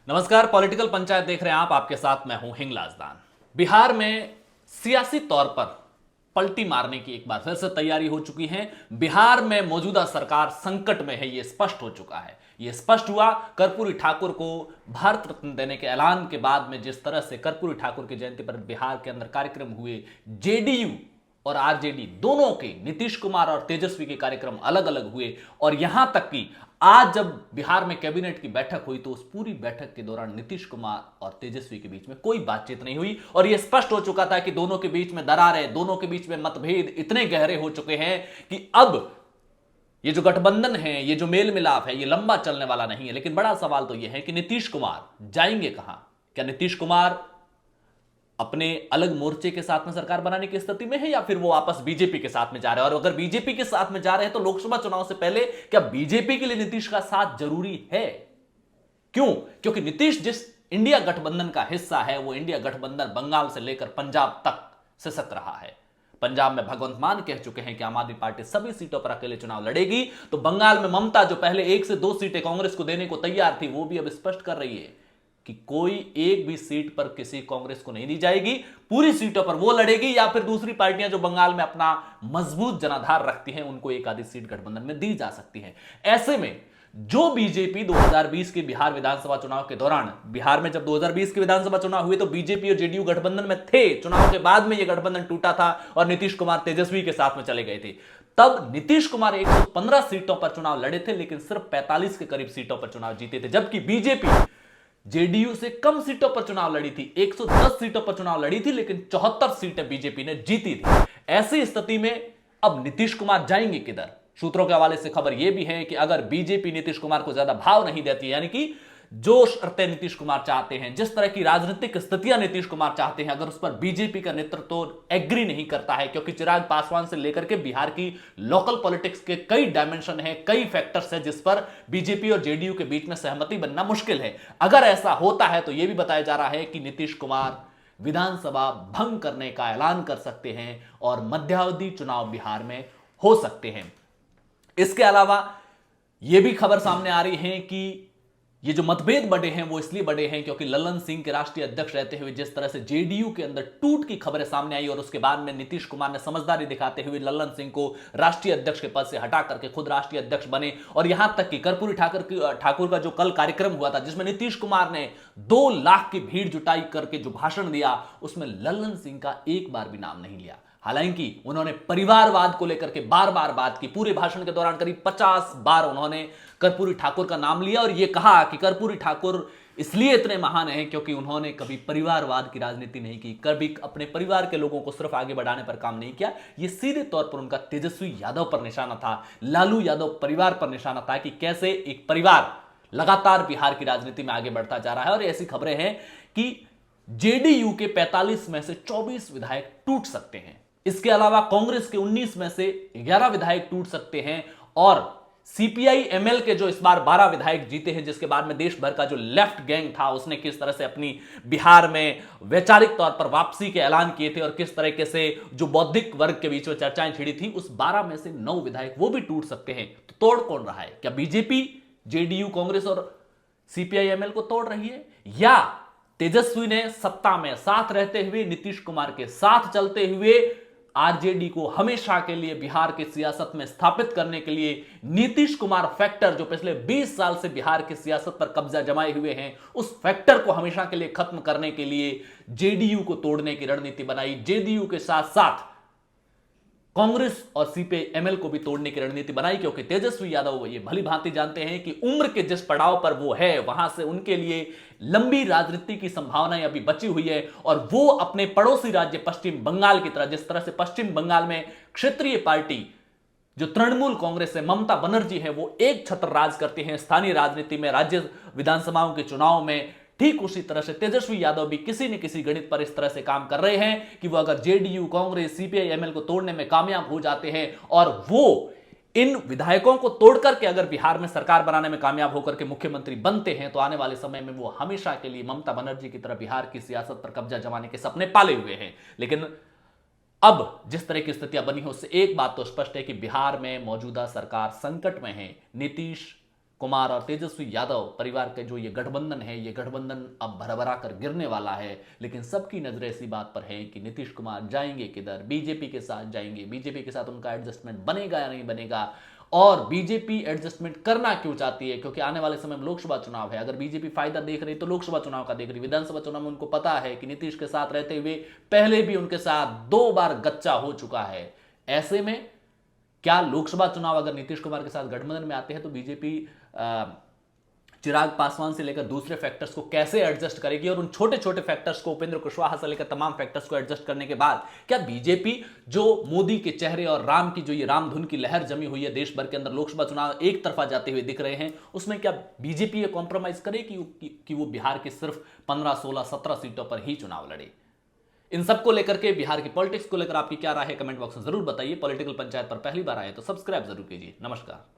नमस्कार, पॉलिटिकल पंचायत देख रहे हैं आप। आपके साथ मैं हूं हिंगलाज दान। बिहार में सियासी तौर पर पलटी मारने की एक बार फिर से तैयारी हो चुकी है। बिहार में मौजूदा सरकार संकट में है, यह स्पष्ट हो चुका है। यह स्पष्ट हुआ कर्पूरी ठाकुर को भारत रत्न देने के ऐलान के बाद में। जिस तरह से कर्पूरी ठाकुर की जयंती पर बिहार के अंदर कार्यक्रम हुए, जेडीयू और आरजेडी दोनों के, नीतीश कुमार और तेजस्वी के कार्यक्रम अलग अलग हुए। और यहां तक कि आज जब बिहार में कैबिनेट की बैठक हुई तो उस पूरी बैठक के दौरान नीतीश कुमार और तेजस्वी के बीच में कोई बातचीत नहीं हुई। और यह स्पष्ट हो चुका था कि दोनों के बीच में दरारें, दोनों के बीच में मतभेद इतने गहरे हो चुके हैं कि अब ये जो गठबंधन है, ये जो मेल मिलाप है, ये लंबा चलने वाला नहीं है। लेकिन बड़ा सवाल तो यह है कि नीतीश कुमार जाएंगे कहां? क्या नीतीश कुमार अपने अलग मोर्चे के साथ में सरकार बनाने की स्थिति में है, या फिर वो वापस बीजेपी के साथ में जा रहे हैं? और अगर बीजेपी के साथ में जा रहे हैं तो लोकसभा चुनाव से पहले क्या बीजेपी के लिए नीतीश का साथ जरूरी है? क्यों? क्योंकि नीतीश जिस इंडिया गठबंधन का हिस्सा है, वो इंडिया गठबंधन बंगाल से लेकर पंजाब तक सिसक रहा है। पंजाब में भगवंत मान कह चुके हैं कि आम आदमी पार्टी सभी सीटों पर अकेले चुनाव लड़ेगी। तो बंगाल में ममता, जो पहले 1 से 2 सीटें कांग्रेस को देने को तैयार थी, वो भी अब स्पष्ट कर रही है कि कोई एक भी सीट पर किसी कांग्रेस को नहीं दी जाएगी। पूरी सीटों पर वो लड़ेगी, या फिर दूसरी पार्टियां जो बंगाल में अपना मजबूत जनाधार रखती हैं, उनको एक आधी सीट गठबंधन में दी जा सकती है। ऐसे में जो बीजेपी 2020 के बिहार विधानसभा चुनाव के दौरान, बिहार में जब 2020 के विधानसभा चुनाव हुए तो बीजेपी और जेडीयू गठबंधन में थे। चुनाव के बाद में यह गठबंधन टूटा था और नीतीश कुमार तेजस्वी के साथ में चले गए थे। तब नीतीश कुमार 115 सीटों पर चुनाव लड़े थे, लेकिन सिर्फ 45 के करीब सीटों पर चुनाव जीते थे। जबकि बीजेपी जेडीयू से कम सीटों पर चुनाव लड़ी थी, 110 सीटों पर चुनाव लड़ी थी, लेकिन 74 सीटें बीजेपी ने जीती थी। ऐसी स्थिति में अब नीतीश कुमार जाएंगे किधर? सूत्रों के हवाले से खबर यह भी है कि अगर बीजेपी नीतीश कुमार को ज्यादा भाव नहीं देती, यानी कि जो शर्तें नीतीश कुमार चाहते हैं, जिस तरह की राजनीतिक स्थितियां नीतीश कुमार चाहते हैं, अगर उस पर बीजेपी का नेतृत्व एग्री नहीं करता है, क्योंकि चिराग पासवान से लेकर के बिहार की लोकल पॉलिटिक्स के कई डायमेंशन हैं, कई फैक्टर्स हैं जिस पर बीजेपी और जेडीयू के बीच में सहमति बनना मुश्किल है। अगर ऐसा होता है तो यह भी बताया जा रहा है कि नीतीश कुमार विधानसभा भंग करने का ऐलान कर सकते हैं और मध्यावधि चुनाव बिहार में हो सकते हैं। इसके अलावा यह भी खबर सामने आ रही है कि ये जो मतभेद बढ़े हैं वो इसलिए बढ़े हैं क्योंकि लल्लन सिंह के राष्ट्रीय अध्यक्ष रहते हुए जिस तरह से जेडीयू के अंदर टूट की खबरें सामने आई, और उसके बाद में नीतीश कुमार ने समझदारी दिखाते हुए लल्लन सिंह को राष्ट्रीय अध्यक्ष के पद से हटा करके खुद राष्ट्रीय अध्यक्ष बने। और यहां तक कि कर्पूरी ठाकुर का जो कल कार्यक्रम हुआ था, जिसमें नीतीश कुमार ने 2 लाख की भीड़ जुटाई करके जो भाषण दिया, उसमें लल्लन सिंह का एक बार भी नाम नहीं लिया। हालांकि उन्होंने परिवारवाद को लेकर के बार बार बात की। पूरे भाषण के दौरान करीब 50 बार उन्होंने कर्पूरी ठाकुर का नाम लिया और यह कहा कि कर्पूरी ठाकुर इसलिए इतने महान हैं क्योंकि उन्होंने कभी परिवारवाद की राजनीति नहीं की, कभी अपने परिवार के लोगों को सिर्फ आगे बढ़ाने पर काम नहीं किया। यह सीधे तौर पर उनका तेजस्वी यादव पर निशाना था, लालू यादव परिवार पर निशाना था कि कैसे एक परिवार लगातार बिहार की राजनीति में आगे बढ़ता जा रहा है। और ऐसी खबरें हैं कि जेडीयू के 45 में से 24 विधायक टूट सकते हैं। इसके अलावा कांग्रेस के 19 में से 11 विधायक टूट सकते हैं। और सीपीआई एमएल के जो इस बार 12 विधायक जीते हैं, जिसके बाद में देश भर का जो लेफ्ट गैंग था उसने किस तरह से अपनी बिहार में वैचारिक तौर पर वापसी के ऐलान किए थे और किस तरीके से जो बौद्धिक वर्ग के बीच में चर्चाएं छिड़ी थी, उस 12 में से 9 विधायक वो भी टूट सकते हैं। तो तोड़ कौन रहा है? क्या बीजेपी, जेडीयू, कांग्रेस और सीपीआई एमएल को तोड़ रही है, या तेजस्वी ने सत्ता में साथ रहते हुए, नीतीश कुमार के साथ चलते हुए आरजेडी को हमेशा के लिए बिहार की सियासत में स्थापित करने के लिए नीतीश कुमार फैक्टर, जो पिछले 20 साल से बिहार की सियासत पर कब्जा जमाए हुए हैं, उस फैक्टर को हमेशा के लिए खत्म करने के लिए जेडीयू को तोड़ने की रणनीति बनाई। जेडीयू के साथ साथ कांग्रेस और सीपीआई-एमएल को भी तोड़ने की रणनीति बनाई, क्योंकि तेजस्वी यादव ये भली भांति जानते हैं कि उम्र के जिस पड़ाव पर वो है, वहां से उनके लिए लंबी राजनीति की संभावनाएं अभी बची हुई है। और वो अपने पड़ोसी राज्य पश्चिम बंगाल की तरह, जिस तरह से पश्चिम बंगाल में क्षेत्रीय पार्टी जो तृणमूल कांग्रेस है, ममता बनर्जी है, वो एक छत्र राज करती हैं स्थानीय राजनीति में, राज्य विधानसभाओं के चुनाव में, ठीक उसी तरह से तेजस्वी यादव भी किसी न किसी गणित पर इस तरह से काम कर रहे हैं कि वो अगर जेडीयू, कांग्रेस, सीपीआई-एमएल को तोड़ने में कामयाब हो जाते हैं और वो इन विधायकों को तोड़कर के अगर बिहार में सरकार बनाने में कामयाब होकर के मुख्यमंत्री बनते हैं, तो आने वाले समय में वो हमेशा के लिए ममता बनर्जी की तरह बिहार की सियासत पर कब्जा जमाने के सपने पाले हुए हैं। लेकिन अब जिस तरह की स्थितियां बनी हो, उससे एक बात तो स्पष्ट है कि बिहार में मौजूदा सरकार संकट में है। नीतीश कुमार और तेजस्वी यादव परिवार का जो ये गठबंधन है, ये गठबंधन अब भरभरा कर गिरने वाला है। लेकिन सबकी नजरें इसी बात पर हैं कि नीतीश कुमार जाएंगे किधर, बीजेपी के साथ जाएंगे, बीजेपी के साथ उनका एडजस्टमेंट बनेगा या नहीं बनेगा, और बीजेपी एडजस्टमेंट करना क्यों चाहती है, क्योंकि आने वाले समय में लोकसभा चुनाव है। अगर बीजेपी फायदा देख रही तो लोकसभा चुनाव का देख रही, विधानसभा चुनाव में उनको पता है कि नीतीश के साथ रहते हुए पहले भी उनके साथ 2 बार गच्चा हो चुका है। ऐसे में क्या लोकसभा चुनाव अगर नीतीश कुमार के साथ गठबंधन में आते हैं तो बीजेपी चिराग पासवान से लेकर दूसरे फैक्टर्स को कैसे एडजस्ट करेगी, और उन छोटे छोटे फैक्टर्स को, उपेंद्र कुशवाहा से लेकर तमाम फैक्टर्स को एडजस्ट करने के बाद क्या बीजेपी जो मोदी के चेहरे और राम की जो ये रामधुन की लहर जमी हुई है देश भर के अंदर, लोकसभा चुनाव एक तरफा जाते हुए दिख रहे हैं, उसमें क्या बीजेपी ये कॉम्प्रोमाइज करेगी कि वो बिहार की सिर्फ 15, 16, 17 सीटों पर ही चुनाव लड़े? इन सबको लेकर के, बिहार की पॉलिटिक्स को लेकर आपकी क्या राय है, कमेंट बॉक्स में जरूर बताइए। पॉलिटिकल पंचायत पर पहली बार आए तो सब्सक्राइब जरूर कीजिए। नमस्कार।